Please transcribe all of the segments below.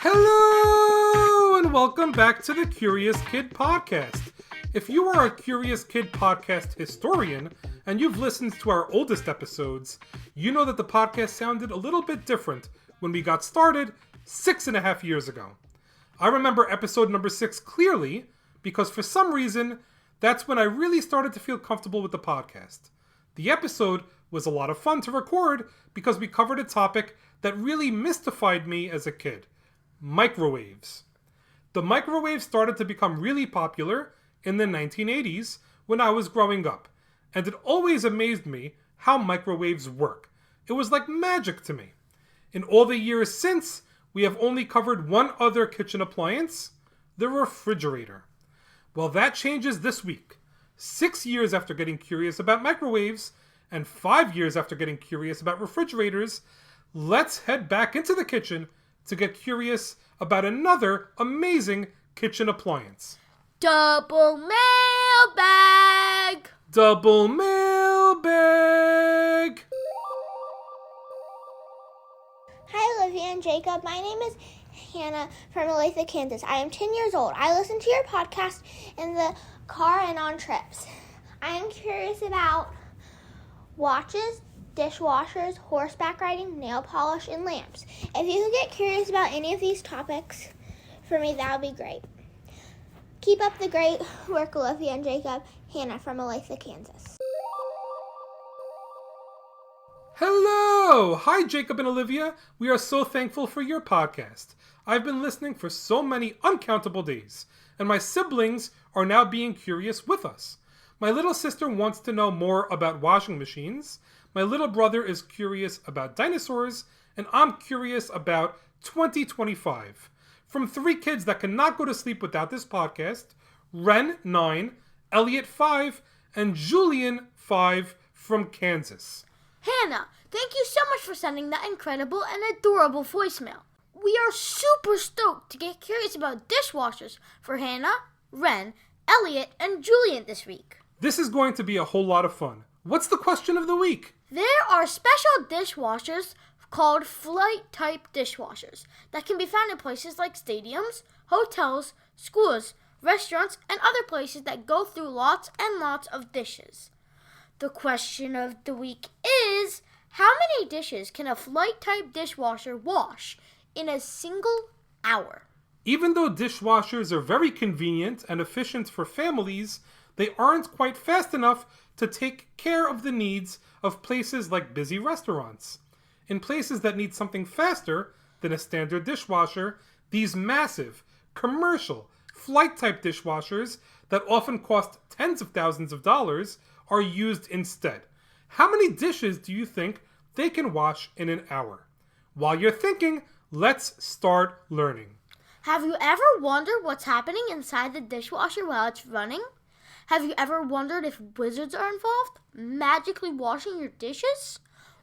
Hello and welcome back to the Curious Kid Podcast. If you are a Curious Kid Podcast historian and you've listened to our oldest episodes, you know that the podcast sounded a little bit different when we got started 6.5 years ago. I remember episode number 6 clearly because for some reason, that's when I really started to feel comfortable with the podcast. The episode was a lot of fun to record because we covered a topic that really mystified me as a kid. Microwaves. The microwave started to become really popular in the 1980s when I was growing up, and it always amazed me how microwaves work. It was like magic to me. In all the years since, we have only covered one other kitchen appliance, the refrigerator. Well, that changes this week. 6 years after getting curious about microwaves, and 5 years after getting curious about refrigerators, let's head back into the kitchen to get curious about another amazing kitchen appliance. Double mailbag! Double mailbag! Hi, Olivia and Jacob. My name is Hannah from Olathe, Kansas. I am 10 years old. I listen to your podcast in the car and on trips. I am curious about watches, dishwashers, horseback riding, nail polish, and lamps. If you could get curious about any of these topics for me, that would be great. Keep up the great work, Olivia and Jacob. Hannah from Olathe, Kansas. Hello! Hi, Jacob and Olivia. We are so thankful for your podcast. I've been listening for so many uncountable days, and my siblings are now being curious with us. My little sister wants to know more about washing machines. My little brother is curious about dinosaurs, and I'm curious about 2025. From 3 kids that cannot go to sleep without this podcast, Wren, 9, Elliot, 5, and Julian, 5, from Kansas. Hannah, thank you so much for sending that incredible and adorable voicemail. We are super stoked to get curious about dishwashers for Hannah, Wren, Elliot, and Julian this week. This is going to be a whole lot of fun. What's the question of the week? There are special dishwashers called flight-type dishwashers that can be found in places like stadiums, hotels, schools, restaurants, and other places that go through lots and lots of dishes. The question of the week is, how many dishes can a flight-type dishwasher wash in a single hour? Even though dishwashers are very convenient and efficient for families, they aren't quite fast enough to take care of the needs of places like busy restaurants. In places that need something faster than a standard dishwasher, these massive, commercial, flight-type dishwashers that often cost tens of thousands of dollars are used instead. How many dishes do you think they can wash in an hour? While you're thinking, let's start learning. Have you ever wondered what's happening inside the dishwasher while it's running? Have you ever wondered if wizards are involved, magically washing your dishes?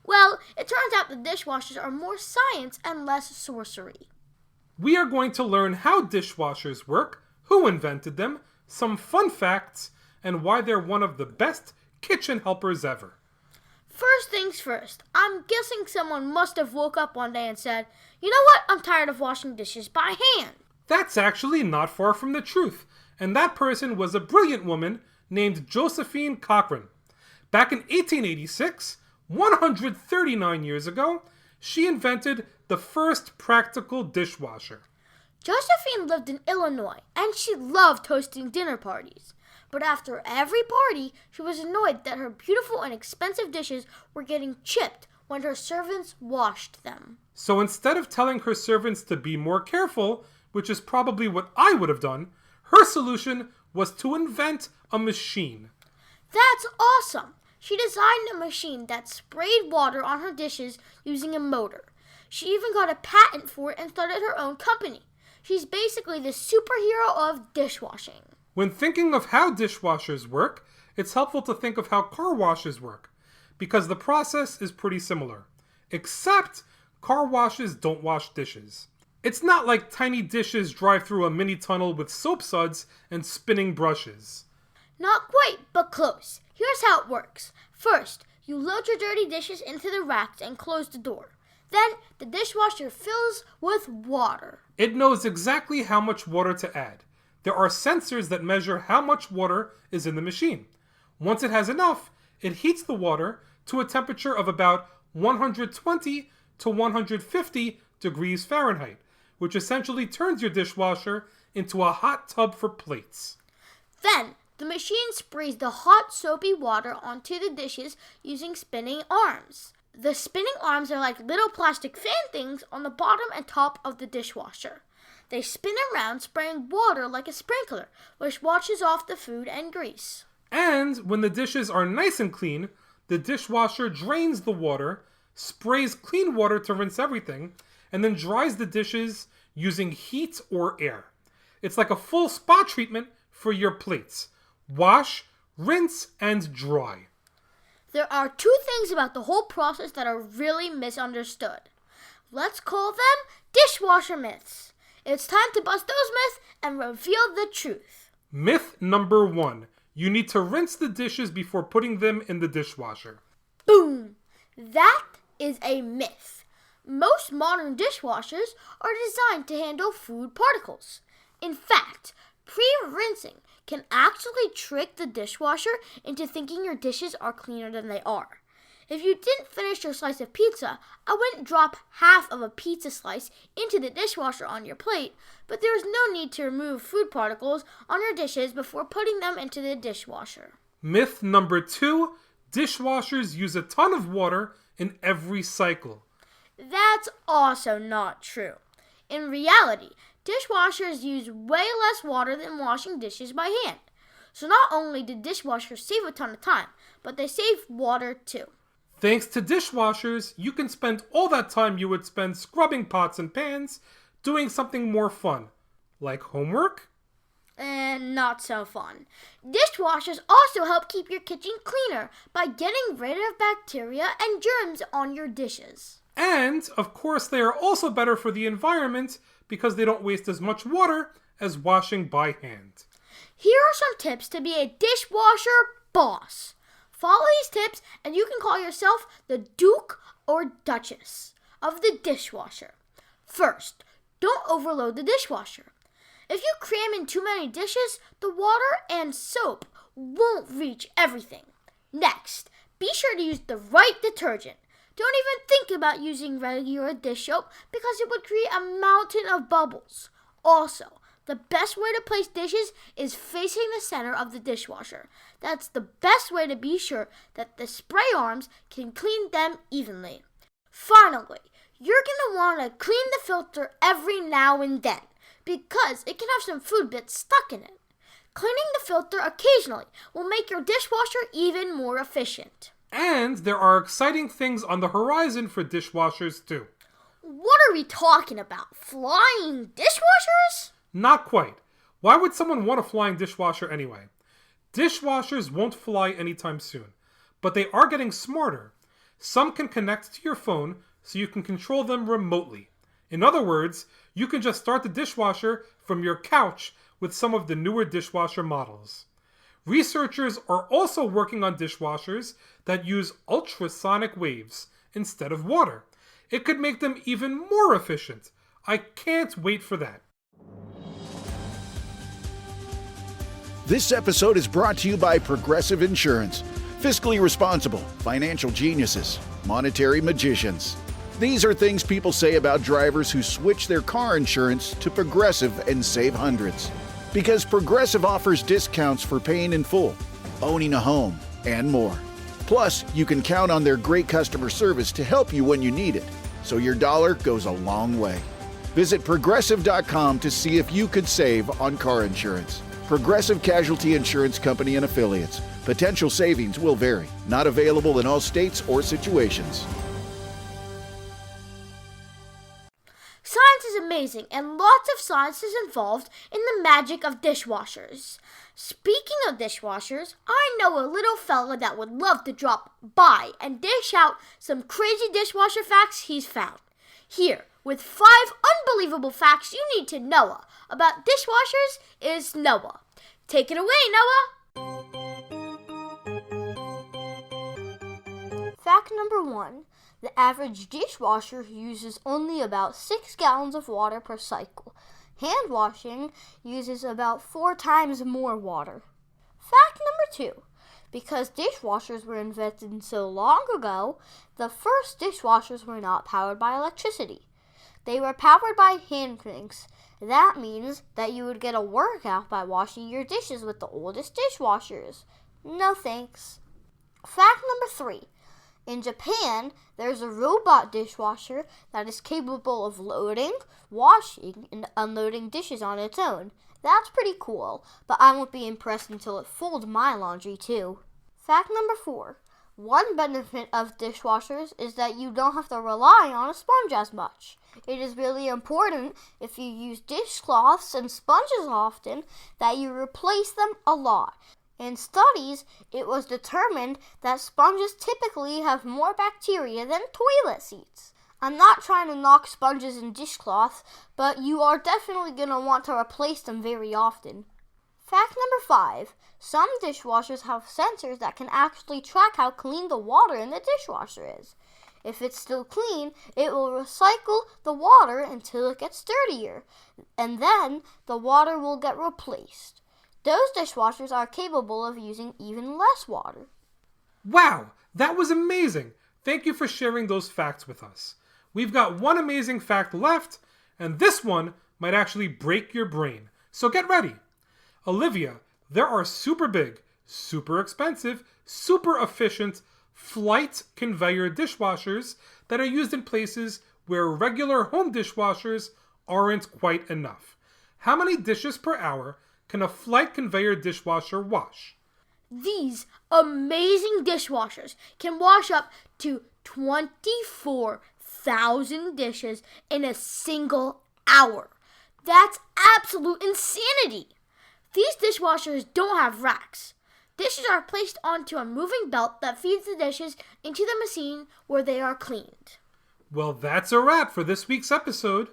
Well, it turns out the dishwashers are more science and less sorcery. We are going to learn how dishwashers work, who invented them, some fun facts, and why they're one of the best kitchen helpers ever. First things first, I'm guessing someone must have woke up one day and said, "You know what? I'm tired of washing dishes by hand." That's actually not far from the truth, and that person was a brilliant woman named Josephine Cochrane. Back in 1886, 139 years ago, she invented the first practical dishwasher. Josephine lived in Illinois, and she loved hosting dinner parties. But after every party, she was annoyed that her beautiful and expensive dishes were getting chipped when her servants washed them. So instead of telling her servants to be more careful, which is probably what I would have done, her solution was to invent a machine. That's awesome! She designed a machine that sprayed water on her dishes using a motor. She even got a patent for it and started her own company. She's basically the superhero of dishwashing. When thinking of how dishwashers work, it's helpful to think of how car washes work, because the process is pretty similar. Except, car washes don't wash dishes. It's not like tiny dishes drive through a mini tunnel with soap suds and spinning brushes. Not quite, but close. Here's how it works. First, you load your dirty dishes into the racks and close the door. Then the dishwasher fills with water. It knows exactly how much water to add. There are sensors that measure how much water is in the machine. Once it has enough, it heats the water to a temperature of about 120 to 150 degrees Fahrenheit, which essentially turns your dishwasher into a hot tub for plates. Then the machine sprays the hot soapy water onto the dishes using spinning arms. The spinning arms are like little plastic fan things on the bottom and top of the dishwasher. They spin around spraying water like a sprinkler, which washes off the food and grease. And when the dishes are nice and clean, the dishwasher drains the water, sprays clean water to rinse everything, and then dries the dishes using heat or air. It's like a full spa treatment for your plates. Wash, rinse, and dry. There are two things about the whole process that are really misunderstood. Let's call them dishwasher myths. It's time to bust those myths and reveal the truth. Myth number 1. You need to rinse the dishes before putting them in the dishwasher. Boom! That is a myth. Most modern dishwashers are designed to handle food particles. In fact, pre-rinsing can actually trick the dishwasher into thinking your dishes are cleaner than they are. If you didn't finish your slice of pizza, I wouldn't drop half of a pizza slice into the dishwasher on your plate, but there is no need to remove food particles on your dishes before putting them into the dishwasher. Myth number 2. Dishwashers use a ton of water in every cycle. That's also not true. In reality, dishwashers use way less water than washing dishes by hand. So not only do dishwashers save a ton of time, but they save water too. Thanks to dishwashers, you can spend all that time you would spend scrubbing pots and pans doing something more fun, like homework. And not so fun. Dishwashers also help keep your kitchen cleaner by getting rid of bacteria and germs on your dishes. And, of course, they are also better for the environment because they don't waste as much water as washing by hand. Here are some tips to be a dishwasher boss. Follow these tips and you can call yourself the Duke or Duchess of the dishwasher. First, don't overload the dishwasher. If you cram in too many dishes, the water and soap won't reach everything. Next, be sure to use the right detergent. Don't even think about using regular dish soap because it would create a mountain of bubbles. Also, the best way to place dishes is facing the center of the dishwasher. That's the best way to be sure that the spray arms can clean them evenly. Finally, you're going to want to clean the filter every now and then because it can have some food bits stuck in it. Cleaning the filter occasionally will make your dishwasher even more efficient. And there are exciting things on the horizon for dishwashers too. What are we talking about? Flying dishwashers? Not quite. Why would someone want a flying dishwasher anyway? Dishwashers won't fly anytime soon, but they are getting smarter. Some can connect to your phone so you can control them remotely. In other words, you can just start the dishwasher from your couch with some of the newer dishwasher models. Researchers are also working on dishwashers that use ultrasonic waves instead of water. It could make them even more efficient. I can't wait for that. This episode is brought to you by Progressive Insurance. Fiscally responsible, financial geniuses, monetary magicians. These are things people say about drivers who switch their car insurance to Progressive and save hundreds. Because Progressive offers discounts for paying in full, owning a home, and more. Plus, you can count on their great customer service to help you when you need it, so your dollar goes a long way. Visit Progressive.com to see if you could save on car insurance. Progressive Casualty Insurance Company and Affiliates. Potential savings will vary. Not available in all states or situations. Science is amazing, and lots of science is involved in the magic of dishwashers. Speaking of dishwashers, I know a little fella that would love to drop by and dish out some crazy dishwasher facts he's found. Here, with 5 unbelievable facts you need to know about dishwashers, is Noah. Take it away, Noah! Fact number 1. The average dishwasher uses only about 6 gallons of water per cycle. Hand washing uses about 4 times more water. Fact number 2. Because dishwashers were invented so long ago, the first dishwashers were not powered by electricity. They were powered by hand cranks. That means that you would get a workout by washing your dishes with the oldest dishwashers. No thanks. Fact number 3. In Japan, there's a robot dishwasher that is capable of loading, washing, and unloading dishes on its own. That's pretty cool, but I won't be impressed until it folds my laundry too. Fact number 4. One benefit of dishwashers is that you don't have to rely on a sponge as much. It is really important if you use dishcloths and sponges often that you replace them a lot. In studies, it was determined that sponges typically have more bacteria than toilet seats. I'm not trying to knock sponges and dishcloths, but you are definitely going to want to replace them very often. Fact number 5. Some dishwashers have sensors that can actually track how clean the water in the dishwasher is. If it's still clean, it will recycle the water until it gets dirtier, and then the water will get replaced. Those dishwashers are capable of using even less water. Wow, that was amazing! Thank you for sharing those facts with us. We've got one amazing fact left, and this one might actually break your brain. So get ready. Olivia, there are super big, super expensive, super efficient flight conveyor dishwashers that are used in places where regular home dishwashers aren't quite enough. How many dishes per hour can a flight conveyor dishwasher wash? These amazing dishwashers can wash up to 24,000 dishes in a single hour. That's absolute insanity! These dishwashers don't have racks. Dishes are placed onto a moving belt that feeds the dishes into the machine where they are cleaned. Well, that's a wrap for this week's episode.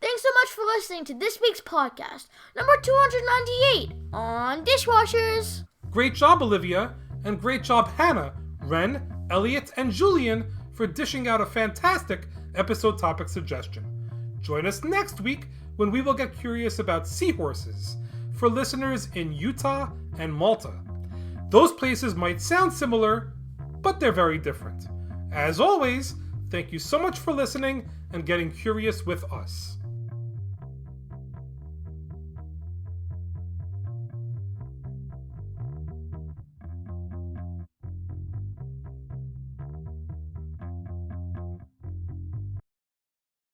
Thanks so much for listening to this week's podcast, number 298 on dishwashers. Great job, Olivia, and great job, Hannah, Wren, Elliot, and Julian for dishing out a fantastic episode topic suggestion. Join us next week when we will get curious about seahorses for listeners in Utah and Malta. Those places might sound similar, but they're very different. As always, thank you so much for listening and getting curious with us.